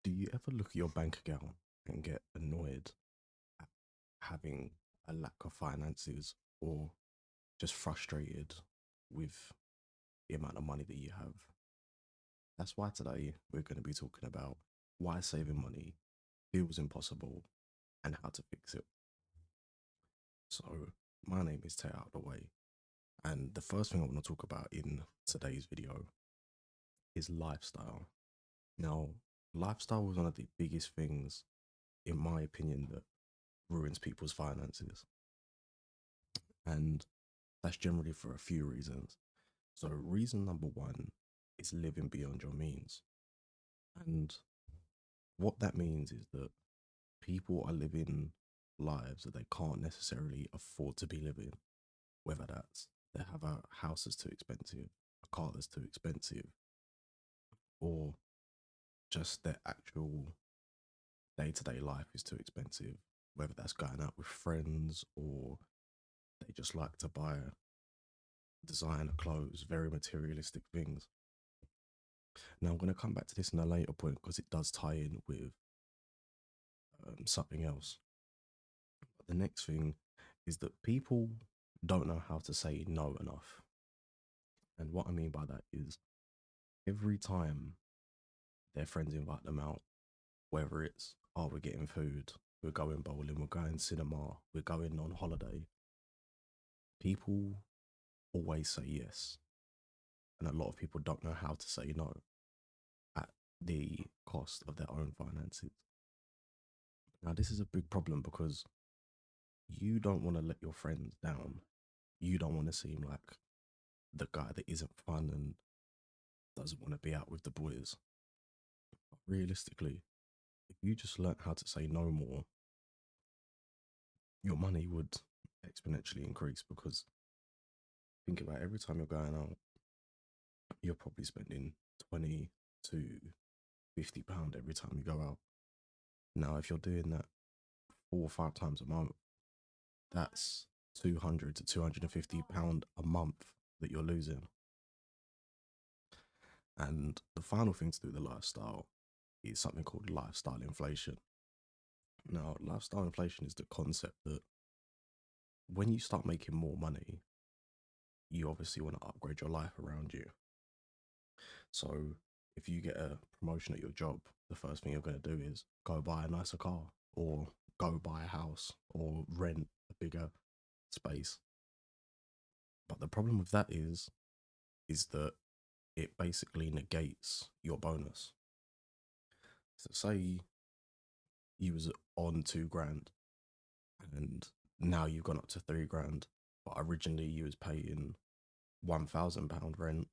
Do you ever look at your bank account and get annoyed at having a lack of finances or just frustrated with the amount of money that you have? That's why today we're going to be talking about why saving money feels impossible and how to fix it. So, my name is TayOutThaWay, and the first thing I want to talk about in today's video is lifestyle. Now, lifestyle is one of the biggest things, in my opinion, that ruins people's finances. And that's generally for a few reasons. So, reason number one is living beyond your means. And what that means is that people are living lives that they can't necessarily afford to be living, whether that's they have a house that's too expensive, a car that's too expensive, or just their actual day to day life is too expensive, whether that's going out with friends or they just like to buy designer clothes, very materialistic things. Now, I'm going to come back to this in a later point because it does tie in with something else. But the next thing is that people don't know how to say no enough. And what I mean by that is every time their friends invite them out, whether it's, oh, we're getting food, we're going bowling, we're going cinema, we're going on holiday, people always say yes. And a lot of people don't know how to say no at the cost of their own finances. Now, this is a big problem because you don't want to let your friends down. You don't want to seem like the guy that isn't fun and doesn't want to be out with the boys. But realistically, if you just learn how to say no more, your money would exponentially increase because think about it, every time you're going out, you're probably spending 20 to £50 every time you go out. Now, if you're doing that 4 or 5 times a month, that's 200 to £250 a month that you're losing. And the final thing to do with the lifestyle is something called lifestyle inflation. Now, lifestyle inflation is the concept that when you start making more money, you obviously want to upgrade your life around you. So, if you get a promotion at your job, the first thing you're going to do is go buy a nicer car or go buy a house or rent a bigger space. But the problem with that is that it basically negates your bonus. So say you was on 2 grand and now you've gone up to 3 grand, but originally you was paying £1,000 rent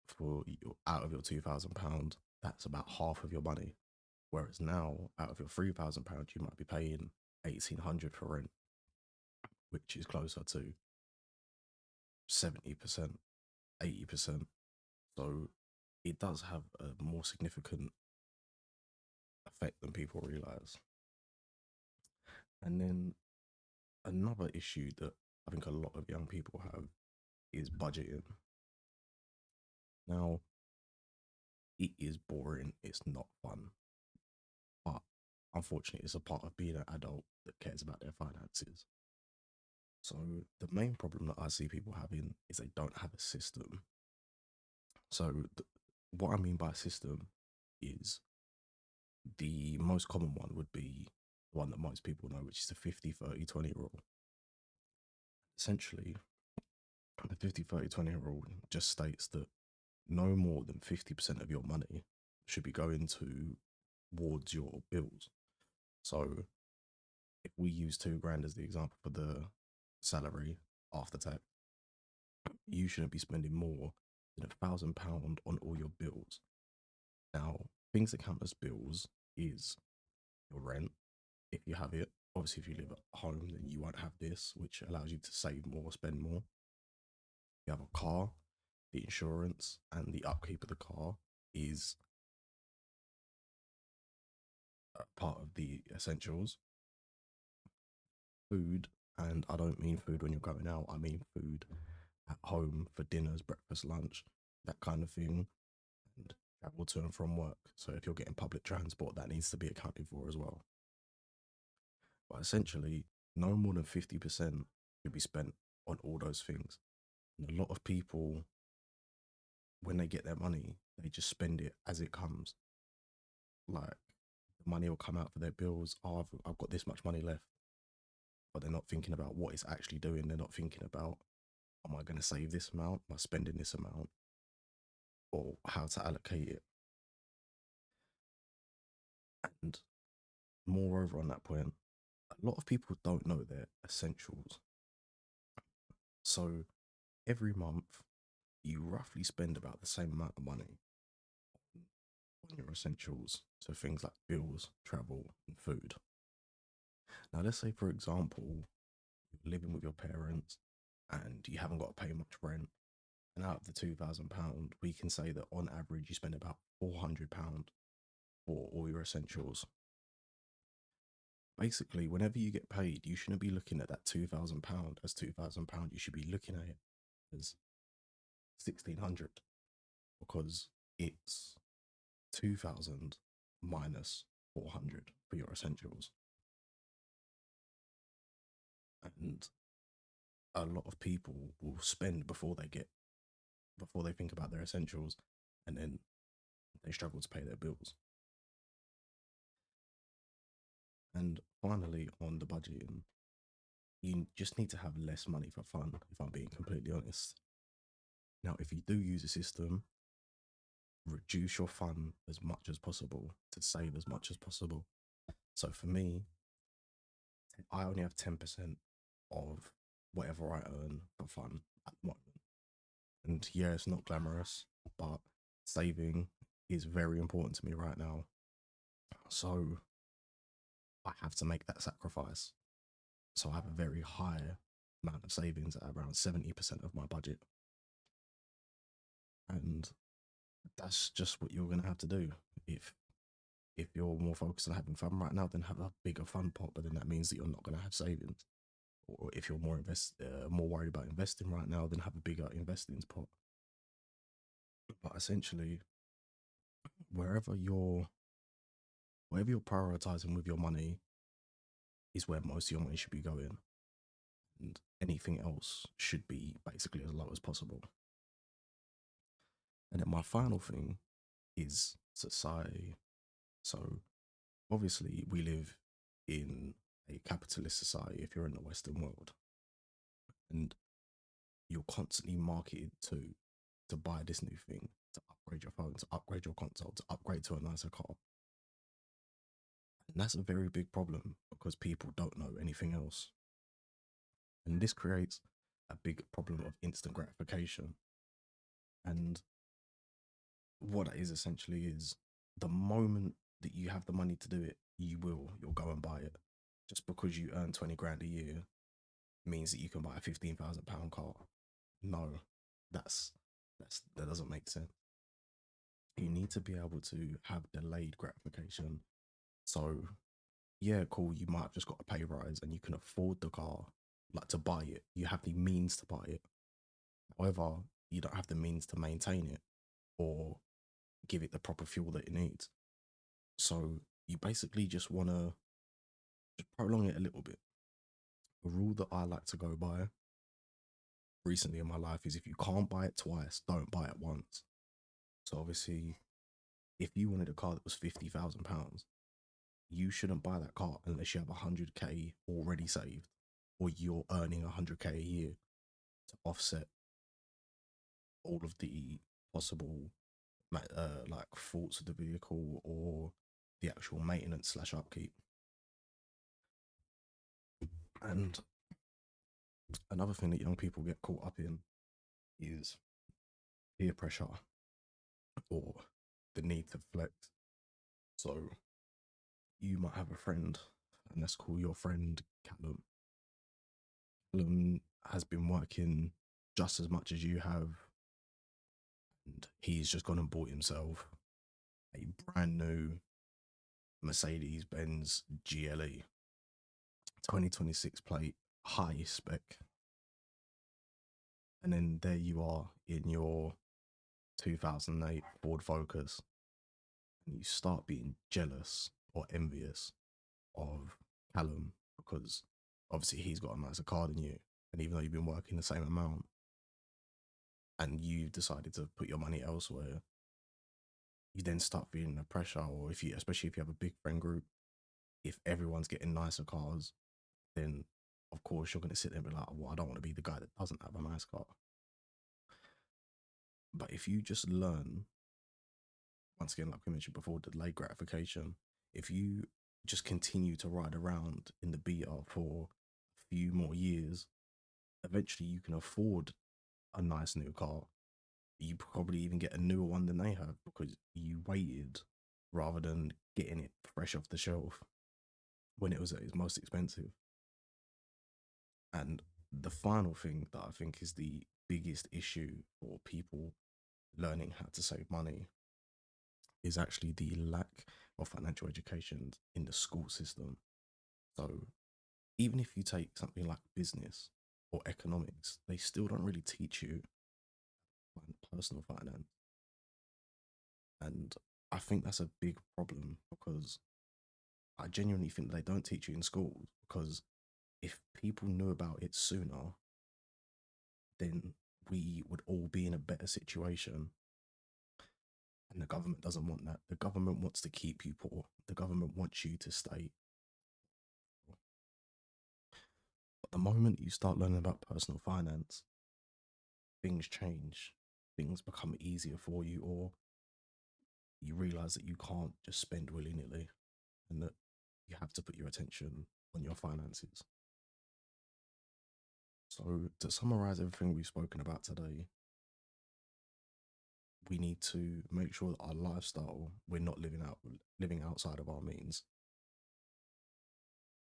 for out of your £2,000. That's about half of your money. Whereas now, out of your £3,000, you might be paying 1,800 for rent, which is closer to 70%, 80%. So it does have a more significant effect than people realize. And then another issue that I think a lot of young people have is budgeting. Now, it is boring, it's not fun, but unfortunately, it's a part of being an adult that cares about their finances. So, the main problem that I see people having is they don't have a system. So, what I mean by system is the most common one would be the one that most people know, which is the 50/30/20 rule. Essentially, the 50/30/20 rule just states that no more than 50% of your money should be going towards your bills. So if we use 2 grand as the example for the salary after tax, you shouldn't be spending more than £1,000 on all your bills. Now, things that count as bills is your rent, if you have it. Obviously, if you live at home, then you won't have this, which allows you to save more, spend more. You have a car, the insurance and the upkeep of the car is part of the essentials. Food, and I don't mean food when you're going out, I mean food at home for dinners, breakfast, lunch, that kind of thing. And travel to and from work. So if you're getting public transport, that needs to be accounted for as well. But essentially, no more than 50% should be spent on all those things. And a lot of people, when they get their money, they just spend it as it comes. Like the money will come out for their bills. Oh, I've got this much money left. But they're not thinking about what it's actually doing. They're not thinking about, am I going to save this amount? Am I spending this amount? Or how to allocate it. And moreover, on that point, a lot of people don't know their essentials. So every month, you roughly spend about the same amount of money on your essentials. So things like bills, travel, and food. Now, let's say, for example, you're living with your parents and you haven't got to pay much rent. And out of the £2,000, we can say that on average, you spend about £400 for all your essentials. Basically, whenever you get paid, you shouldn't be looking at that £2,000 as £2,000. You should be looking at it as 1,600 because it's 2,000 minus 400 for your essentials. And a lot of people will spend before they think about their essentials, and then they struggle to pay their bills. And finally, on the budgeting, you just need to have less money for fun, if I'm being completely honest. Now, if you do use a system, reduce your fun as much as possible to save as much as possible. So for me, I only have 10% of whatever I earn for fun at the moment. And yeah, it's not glamorous, but saving is very important to me right now. So I have to make that sacrifice. So I have a very high amount of savings at around 70% of my budget. And that's just what you're going to have to do. If you're more focused on having fun right now, then have a bigger fun pot, but then that means that you're not going to have savings. Or if you're more worried about investing right now, then have a bigger investing pot. But essentially, wherever you're prioritizing with your money is where most of your money should be going. And anything else should be basically as low as possible. And then my final thing is society. So obviously we live in a capitalist society if you're in the Western world. And you're constantly marketed to buy this new thing, to upgrade your phone, to upgrade your console, to upgrade to a nicer car. And that's a very big problem because people don't know anything else. And this creates a big problem of instant gratification. And what that is essentially is the moment that you have the money to do it, you'll go and buy it. Just because you earn 20 grand a year means that you can buy a £15,000 car. No, that doesn't make sense. You need to be able to have delayed gratification. So yeah, cool, you might have just got a pay rise and you can afford the car, like to buy it. You have the means to buy it. However, you don't have the means to maintain it or give it the proper fuel that it needs. So you basically just want to prolong it a little bit. A rule that I like to go by recently in my life is if you can't buy it twice, don't buy it once. So obviously, if you wanted a car that was £50,000, you shouldn't buy that car unless you have 100k already saved or you're earning 100k a year to offset all of the possible like faults of the vehicle or the actual maintenance slash upkeep. And another thing that young people get caught up in is peer pressure or the need to flex. So you might have a friend, and let's call your friend Callum. Callum has been working just as much as you have, and he's just gone and bought himself a brand new Mercedes Benz GLE 2026 plate, high spec. And then there you are in your 2008 Ford Focus and you start being jealous or envious of Callum because obviously he's got a nicer car than you, and even though you've been working the same amount and you decided to put your money elsewhere, you then start feeling the pressure. Or if you, especially if you have a big friend group, if everyone's getting nicer cars, then of course you're going to sit there and be like, well, I don't want to be the guy that doesn't have a nice car. But if you just learn, once again, like we mentioned before, delayed gratification, if you just continue to ride around in the beater for a few more years, eventually you can afford a nice new car. You probably even get a newer one than they have because you waited rather than getting it fresh off the shelf when it was at its most expensive. And the final thing that I think is the biggest issue for people learning how to save money is actually the lack of financial education in the school system. So even if you take something like business or economics, they still don't really teach you personal finance. And I think that's a big problem because I genuinely think they don't teach you in school, because if people knew about it sooner, then we would all be in a better situation. And the government doesn't want that. The government wants to keep you poor. The government wants you to stay. But the moment you start learning about personal finance, things change. Things become easier for you, or you realize that you can't just spend willy nilly and that you have to put your attention on your finances. So, to summarize everything we've spoken about today, we need to make sure that our lifestyle, we're not living outside of our means,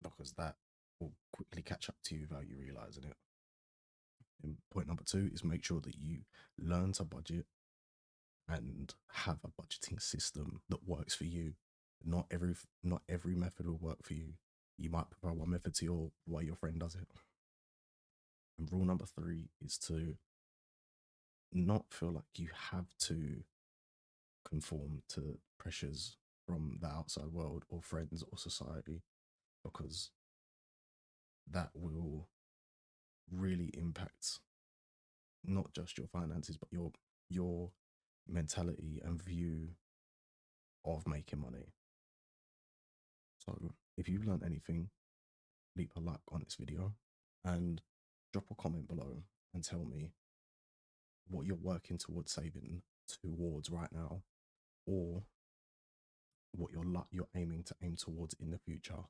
because that will quickly catch up to you without you realizing it. And point number two is make sure that you learn to budget and have a budgeting system that works for you. Not every method will work for you. You might prefer one method to your way your friend does it. And rule number three is to not feel like you have to conform to pressures from the outside world or friends or society, because that will really impact not just your finances but your mentality and view of making money. So if you've learned anything, leave a like on this video and drop a comment below and tell me what you're working towards saving towards right now, or what you're aiming towards in the future.